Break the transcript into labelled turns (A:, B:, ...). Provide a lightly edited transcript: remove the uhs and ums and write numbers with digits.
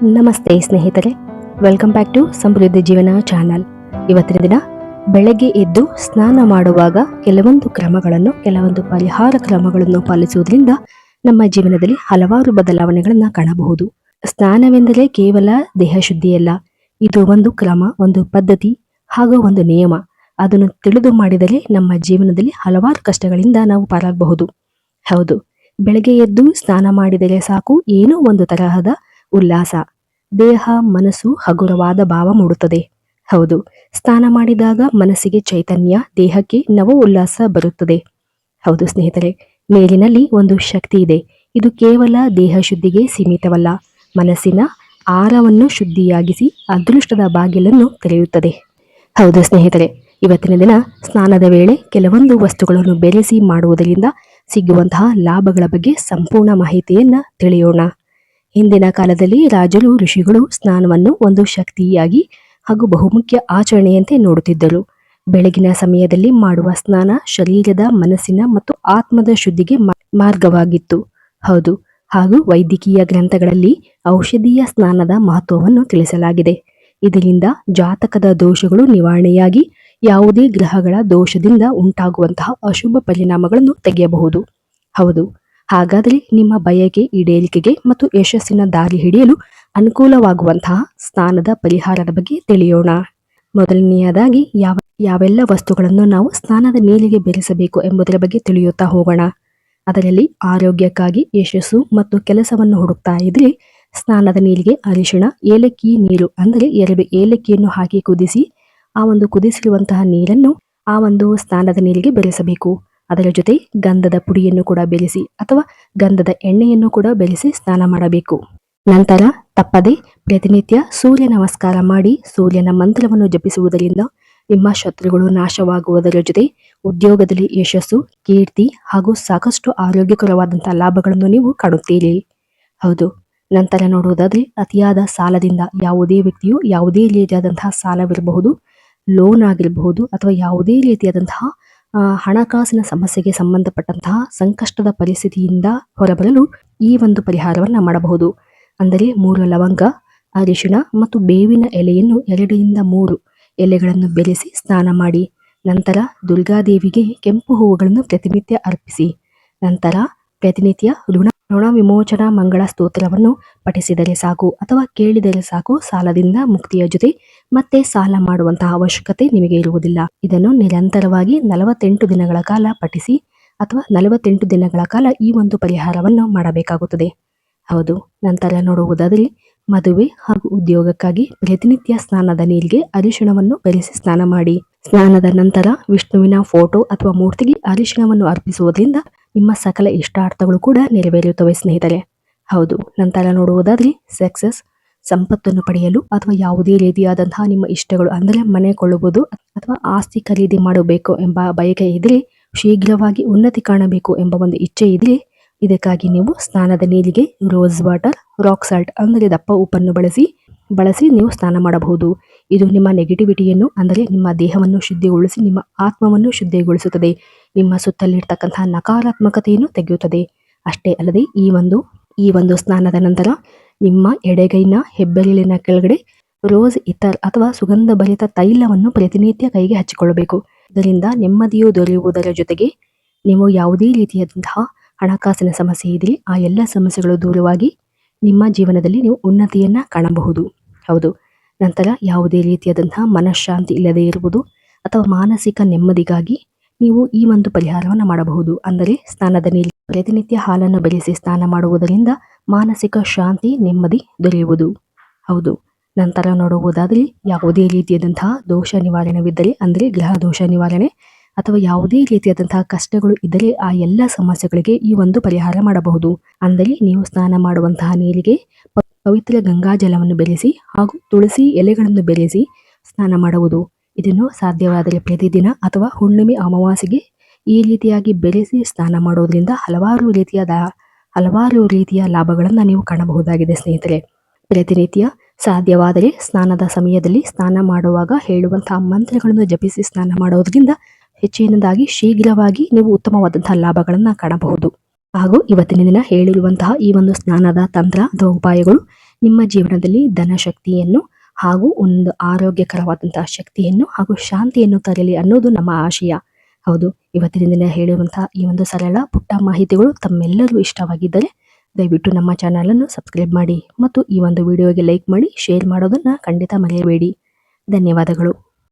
A: ನಮಸ್ತೆ ಸ್ನೇಹಿತರೆ, welcome back to ಸಮೃದ್ಧಿ ಜೀವನ ಚಾನಲ್. ಇವತ್ತಿನ ದಿನ ಬೆಳಗ್ಗೆ ಎದ್ದು ಸ್ನಾನ ಮಾಡುವಾಗ ಕೆಲವೊಂದು ಪರಿಹಾರ ಕ್ರಮಗಳನ್ನು ಪಾಲಿಸುವುದರಿಂದ ನಮ್ಮ ಜೀವನದಲ್ಲಿ ಹಲವಾರು ಬದಲಾವಣೆಗಳನ್ನು ಕಾಣಬಹುದು. ಸ್ನಾನವೆಂದರೆ ಕೇವಲ ದೇಹ ಶುದ್ಧಿಯಲ್ಲ, ಇದು ಒಂದು ಕ್ರಮ, ಒಂದು ಪದ್ಧತಿ ಹಾಗೂ ಒಂದು ನಿಯಮ. ಅದನ್ನು ತಿಳಿದು ಮಾಡಿದರೆ ನಮ್ಮ ಜೀವನದಲ್ಲಿ ಹಲವಾರು ಕಷ್ಟಗಳಿಂದ ನಾವು ಪಾರಾಗಬಹುದು. ಹೌದು, ಬೆಳಗ್ಗೆ ಎದ್ದು ಸ್ನಾನ ಮಾಡಿದರೆ ಸಾಕು, ಏನೋ ಒಂದು ತರಹದ ಉಲ್ಲಾಸ, ದೇಹ ಮನಸ್ಸು ಹಗುರವಾದ ಭಾವ ಮೂಡುತ್ತದೆ. ಹೌದು, ಸ್ನಾನ ಮಾಡಿದಾಗ ಮನಸ್ಸಿಗೆ ಚೈತನ್ಯ, ದೇಹಕ್ಕೆ ನವ ಉಲ್ಲಾಸ ಬರುತ್ತದೆ. ಹೌದು ಸ್ನೇಹಿತರೆ, ನೀರಿನಲ್ಲಿ ಒಂದು ಶಕ್ತಿ ಇದೆ. ಇದು ಕೇವಲ ದೇಹ ಶುದ್ಧಿಗೆ ಸೀಮಿತವಲ್ಲ, ಮನಸ್ಸಿನ ಆರವನ್ನು ಶುದ್ಧಿಯಾಗಿಸಿ ಅದೃಷ್ಟದ ಬಾಗಿಲನ್ನು ತೆರೆಯುತ್ತದೆ. ಹೌದು ಸ್ನೇಹಿತರೆ, ಇವತ್ತಿನ ದಿನ ಸ್ನಾನದ ವೇಳೆ ಕೆಲವೊಂದು ವಸ್ತುಗಳನ್ನು ಬೆರೆಸಿ ಮಾಡುವುದರಿಂದ ಸಿಗುವಂತಹ ಲಾಭಗಳ ಬಗ್ಗೆ ಸಂಪೂರ್ಣ ಮಾಹಿತಿಯನ್ನ ತಿಳಿಯೋಣ. ಹಿಂದಿನ ಕಾಲದಲ್ಲಿ ರಾಜರು ಋಷಿಗಳು ಸ್ನಾನವನ್ನು ಒಂದು ಶಕ್ತಿಯಾಗಿ ಹಾಗೂ ಬಹುಮುಖ್ಯ ಆಚರಣೆಯಂತೆ ನೋಡುತ್ತಿದ್ದರು. ಬೆಳಗಿನ ಸಮಯದಲ್ಲಿ ಮಾಡುವ ಸ್ನಾನ ಶರೀರದ, ಮನಸ್ಸಿನ ಮತ್ತು ಆತ್ಮದ ಶುದ್ಧಿಗೆ ಮಾರ್ಗವಾಗಿತ್ತು. ಹೌದು, ಹಾಗೂ ವೈದ್ಯಕೀಯ ಗ್ರಂಥಗಳಲ್ಲಿ ಔಷಧೀಯ ಸ್ನಾನದ ಮಹತ್ವವನ್ನು ತಿಳಿಸಲಾಗಿದೆ. ಇದರಿಂದ ಜಾತಕದ ದೋಷಗಳು ನಿವಾರಣೆಯಾಗಿ ಯಾವುದೇ ಗ್ರಹಗಳ ದೋಷದಿಂದ ಉಂಟಾಗುವಂತಹ ಅಶುಭ ಪರಿಣಾಮಗಳನ್ನು ತೆಗೆಯಬಹುದು. ಹೌದು, ಹಾಗಾದರೆ ನಿಮ್ಮ ಬಯಕೆ ಈಡೇರಿಕೆಗೆ ಮತ್ತು ಯಶಸ್ಸಿನ ದಾರಿ ಹಿಡಿಯಲು ಅನುಕೂಲವಾಗುವಂತಹ ಸ್ನಾನದ ಪರಿಹಾರದ ಬಗ್ಗೆ ತಿಳಿಯೋಣ. ಮೊದಲನೆಯದಾಗಿ ಯಾವೆಲ್ಲ ವಸ್ತುಗಳನ್ನು ನಾವು ಸ್ನಾನದ ನೀರಿಗೆ ಬೆರೆಸಬೇಕು ಎಂಬುದರ ಬಗ್ಗೆ ತಿಳಿಯುತ್ತಾ ಹೋಗೋಣ. ಅದರಲ್ಲಿ ಆರೋಗ್ಯಕ್ಕಾಗಿ ಯಶಸ್ಸು ಮತ್ತು ಕೆಲಸವನ್ನು ಹುಡುಕ್ತಾ ಇದ್ರೆ ಸ್ನಾನದ ನೀರಿಗೆ ಅರಿಶಿಣ, ಏಲಕ್ಕಿ ನೀರು ಅಂದರೆ 2 ಏಲಕ್ಕಿಯನ್ನು ಹಾಕಿ ಕುದಿಸಿ ಆ ಒಂದು ಕುದಿಸಿರುವಂತಹ ನೀರನ್ನು ಆ ಒಂದು ಸ್ನಾನದ ನೀರಿಗೆ ಬೆರೆಸಬೇಕು. ಅದರ ಜೊತೆ ಗಂಧದ ಪುಡಿಯನ್ನು ಕೂಡ ಬೆರೆಸಿ ಅಥವಾ ಗಂಧದ ಎಣ್ಣೆಯನ್ನು ಕೂಡ ಬೆರೆಸಿ ಸ್ನಾನ ಮಾಡಬೇಕು. ನಂತರ ತಪ್ಪದೆ ಪ್ರತಿನಿತ್ಯ ಸೂರ್ಯ ನಮಸ್ಕಾರ ಮಾಡಿ ಸೂರ್ಯನ ಮಂತ್ರವನ್ನು ಜಪಿಸುವುದರಿಂದ ನಿಮ್ಮ ಶತ್ರುಗಳು ನಾಶವಾಗುವುದರ ಜೊತೆ ಉದ್ಯೋಗದಲ್ಲಿ ಯಶಸ್ಸು, ಕೀರ್ತಿ ಹಾಗೂ ಸಾಕಷ್ಟು ಆರೋಗ್ಯಕರವಾದಂತಹ ಲಾಭಗಳನ್ನು ನೀವು ಕಾಣುತ್ತೀರಿ. ಹೌದು, ನಂತರ ನೋಡುವುದಾದ್ರೆ ಅತಿಯಾದ ಸಾಲದಿಂದ ಯಾವುದೇ ವ್ಯಕ್ತಿಯು ಯಾವುದೇ ರೀತಿಯಾದಂತಹ ಸಾಲವಿರಬಹುದು, ಲೋನ್ ಆಗಿರಬಹುದು ಅಥವಾ ಯಾವುದೇ ರೀತಿಯಾದಂತಹ ಹಣಕಾಸಿನ ಸಮಸ್ಯೆಗೆ ಸಂಬಂಧಪಟ್ಟಂತಹ ಸಂಕಷ್ಟದ ಪರಿಸ್ಥಿತಿಯಿಂದ ಹೊರಬರಲು ಈ ಒಂದು ಪರಿಹಾರವನ್ನ ಮಾಡಬಹುದು. ಅಂದರೆ 3 ಲವಂಗ, ಅರಿಶಿಣ ಮತ್ತು ಬೇವಿನ ಎಲೆಯನ್ನು 2 ರಿಂದ 3 ಎಲೆಗಳನ್ನು ಬೆರೆಸಿ ಸ್ನಾನ ಮಾಡಿ. ನಂತರ ದುರ್ಗಾದೇವಿಗೆ ಕೆಂಪು ಹೂವುಗಳನ್ನು ಪ್ರತಿನಿತ್ಯ ಅರ್ಪಿಸಿ. ನಂತರ ಪ್ರತಿನಿತ್ಯ ಋಣ ವಿಮೋಚನಾ ಮಂಗಳ ಸ್ತೋತ್ರವನ್ನು ಪಠಿಸಿದರೆ ಸಾಕು ಅಥವಾ ಕೇಳಿದರೆ ಸಾಕು, ಸಾಲದಿಂದ ಮುಕ್ತಿಯ ಜೊತೆ ಮತ್ತೆ ಸಾಲ ಮಾಡುವಂತಹ ಅವಶ್ಯಕತೆ ನಿಮಗೆ ಇರುವುದಿಲ್ಲ. ಇದನ್ನು ನಿರಂತರವಾಗಿ 48 ದಿನಗಳ ಕಾಲ ಪಠಿಸಿ ಅಥವಾ 48 ದಿನಗಳ ಕಾಲ ಈ ಒಂದು ಪರಿಹಾರವನ್ನು ಮಾಡಬೇಕಾಗುತ್ತದೆ. ಹೌದು, ನಂತರ ನೋಡುವುದಾದರೆ ಮದುವೆ ಹಾಗೂ ಉದ್ಯೋಗಕ್ಕಾಗಿ ಪ್ರತಿನಿತ್ಯ ಸ್ನಾನದ ನೀರಿಗೆ ಅರಿಶಿಣವನ್ನು ಬೆರೆಸಿ ಸ್ನಾನ ಮಾಡಿ. ಸ್ನಾನದ ನಂತರ ವಿಷ್ಣುವಿನ ಫೋಟೋ ಅಥವಾ ಮೂರ್ತಿಗೆ ಅರಿಶಿಣವನ್ನು ಅರ್ಪಿಸುವುದರಿಂದ ನಿಮ್ಮ ಸಕಲ ಇಷ್ಟಾರ್ಥಗಳು ಕೂಡ ನೆರವೇರುತ್ತವೆ ಸ್ನೇಹಿತರೆ. ಹೌದು, ನಂತರ ನೋಡುವುದಾದ್ರೆ ಸಕ್ಸಸ್, ಸಂಪತ್ತನ್ನು ಪಡೆಯಲು ಅಥವಾ ಯಾವುದೇ ರೀತಿಯಾದಂತಹ ನಿಮ್ಮ ಇಷ್ಟಗಳು ಅಂದರೆ ಮನೆ ಕೊಳ್ಳುವುದು ಅಥವಾ ಆಸ್ತಿ ಖರೀದಿ ಮಾಡಬೇಕು ಎಂಬ ಬಯಕೆ ಇದ್ರೆ, ಶೀಘ್ರವಾಗಿ ಉನ್ನತಿ ಕಾಣಬೇಕು ಎಂಬ ಒಂದು ಇಚ್ಛೆ ಇದ್ರೆ, ಇದಕ್ಕಾಗಿ ನೀವು ಸ್ನಾನದ ನೀರಿಗೆ ರೋಸ್ ವಾಟರ್, ರಾಕ್ ಸಾಲ್ಟ್ ಅಂದರೆ ದಪ್ಪ ಉಪ್ಪನ್ನು ಬಳಸಿ ನೀವು ಸ್ನಾನ ಮಾಡಬಹುದು. ಇದು ನಿಮ್ಮ ನೆಗೆಟಿವಿಟಿಯನ್ನು ಅಂದರೆ ನಿಮ್ಮ ದೇಹವನ್ನು ಶುದ್ಧಿಗೊಳಿಸಿ ನಿಮ್ಮ ಆತ್ಮವನ್ನು ಶುದ್ಧಿಗೊಳಿಸುತ್ತದೆ. ನಿಮ್ಮ ಸುತ್ತಲಿರ್ತಕ್ಕಂತಹ ನಕಾರಾತ್ಮಕತೆಯನ್ನು ತೆಗೆಯುತ್ತದೆ. ಅಷ್ಟೇ ಅಲ್ಲದೆ ಈ ಒಂದು ಸ್ನಾನದ ನಂತರ ನಿಮ್ಮ ಎಡಗೈನ ಹೆಬ್ಬೆರಳಿನ ಕೆಳಗಡೆ ರೋಸ್ ಇತರ್ ಅಥವಾ ಸುಗಂಧ ಭರಿತ ತೈಲವನ್ನು ಪ್ರತಿನಿತ್ಯ ಕೈಗೆ ಹಚ್ಚಿಕೊಳ್ಳಬೇಕು. ಇದರಿಂದ ನೆಮ್ಮದಿಯು ದೊರೆಯುವುದರ ಜೊತೆಗೆ ನೀವು ಯಾವುದೇ ರೀತಿಯಾದಂತಹ ಹಣಕಾಸಿನ ಸಮಸ್ಯೆ ಇದ್ರೆ ಆ ಎಲ್ಲ ಸಮಸ್ಯೆಗಳು ದೂರವಾಗಿ ನಿಮ್ಮ ಜೀವನದಲ್ಲಿ ನೀವು ಉನ್ನತಿಯನ್ನ ಕಾಣಬಹುದು. ಹೌದು, ನಂತರ ಯಾವುದೇ ರೀತಿಯಾದಂತಹ ಮನಃಶಾಂತಿ ಇಲ್ಲದೆ ಇರುವುದು ಅಥವಾ ಮಾನಸಿಕ ನೆಮ್ಮದಿಗಾಗಿ ನೀವು ಈ ಒಂದು ಪರಿಹಾರವನ್ನು ಮಾಡಬಹುದು. ಅಂದರೆ ಸ್ನಾನದ ನೀರಿಗೆ ಪ್ರತಿನಿತ್ಯ ಹಾಲನ್ನು ಬೆರೆಸಿ ಸ್ನಾನ ಮಾಡುವುದರಿಂದ ಮಾನಸಿಕ ಶಾಂತಿ, ನೆಮ್ಮದಿ ದೊರೆಯುವುದು. ಹೌದು, ನಂತರ ನೋಡುವುದಾದರೆ ಯಾವುದೇ ರೀತಿಯಾದಂತಹ ದೋಷ ನಿವಾರಣೆವಿದ್ದರೆ ಅಂದರೆ ಗ್ರಹ ದೋಷ ನಿವಾರಣೆ ಅಥವಾ ಯಾವುದೇ ರೀತಿಯಾದಂತಹ ಕಷ್ಟಗಳು ಇದ್ದರೆ ಆ ಎಲ್ಲ ಸಮಸ್ಯೆಗಳಿಗೆ ಈ ಒಂದು ಪರಿಹಾರ ಮಾಡಬಹುದು. ಅಂದರೆ ನೀವು ಸ್ನಾನ ಮಾಡುವಂತಹ ನೀರಿಗೆ ಪವಿತ್ರ ಗಂಗಾ ಜಲವನ್ನು ಬೆರೆಸಿ ಹಾಗೂ ತುಳಸಿ ಎಲೆಗಳನ್ನು ಬೆರೆಸಿ ಸ್ನಾನ ಮಾಡುವುದು. ಇದನ್ನು ಸಾಧ್ಯವಾದರೆ ಪ್ರತಿದಿನ ಅಥವಾ ಹುಣ್ಣಿಮೆ ಅಮಾವಾಸ್ಯೆಗೆ ಈ ರೀತಿಯಾಗಿ ಬೆರೆಸಿ ಸ್ನಾನ ಮಾಡೋದ್ರಿಂದ ಹಲವಾರು ರೀತಿಯ ಲಾಭಗಳನ್ನು ನೀವು ಕಾಣಬಹುದಾಗಿದೆ ಸ್ನೇಹಿತರೆ. ಪ್ರತಿನಿತ್ಯ ಸಾಧ್ಯವಾದರೆ ಸ್ನಾನದ ಸಮಯದಲ್ಲಿ ಸ್ನಾನ ಮಾಡುವಾಗ ಹೇಳುವಂತಹ ಮಂತ್ರಗಳನ್ನು ಜಪಿಸಿ ಸ್ನಾನ ಮಾಡೋದ್ರಿಂದ ಹೆಚ್ಚಿನದಾಗಿ ಶೀಘ್ರವಾಗಿ ನೀವು ಉತ್ತಮವಾದಂತಹ ಲಾಭಗಳನ್ನು ಕಾಣಬಹುದು. ಹಾಗೂ ಇವತ್ತಿನ ದಿನ ಹೇಳಿರುವಂತಹ ಈ ಒಂದು ಸ್ನಾನದ ತಂತ್ರ ಅಥವಾ ಉಪಾಯಗಳು ನಿಮ್ಮ ಜೀವನದಲ್ಲಿ ಧನ ಶಕ್ತಿಯನ್ನು ಹಾಗೂ ಒಂದು ಆರೋಗ್ಯಕರವಾದಂತಹ ಶಕ್ತಿಯನ್ನು ಹಾಗೂ ಶಾಂತಿಯನ್ನು ತರಲಿ ಅನ್ನೋದು ನಮ್ಮ ಆಶಯ. ಹೌದು, ಇವತ್ತಿನ ದಿನ ಹೇಳುವಂತಹ ಈ ಒಂದು ಸರಳ ಪುಟ್ಟ ಮಾಹಿತಿಗಳು ತಮ್ಮೆಲ್ಲರೂ ಇಷ್ಟವಾಗಿದ್ದರೆ ದಯವಿಟ್ಟು ನಮ್ಮ ಚಾನಲನ್ನು ಸಬ್ಸ್ಕ್ರೈಬ್ ಮಾಡಿ ಮತ್ತು ಈ ಒಂದು ವಿಡಿಯೋಗೆ ಲೈಕ್ ಮಾಡಿ, ಶೇರ್ ಮಾಡೋದನ್ನು ಖಂಡಿತ ಮರೆಯಬೇಡಿ. ಧನ್ಯವಾದಗಳು.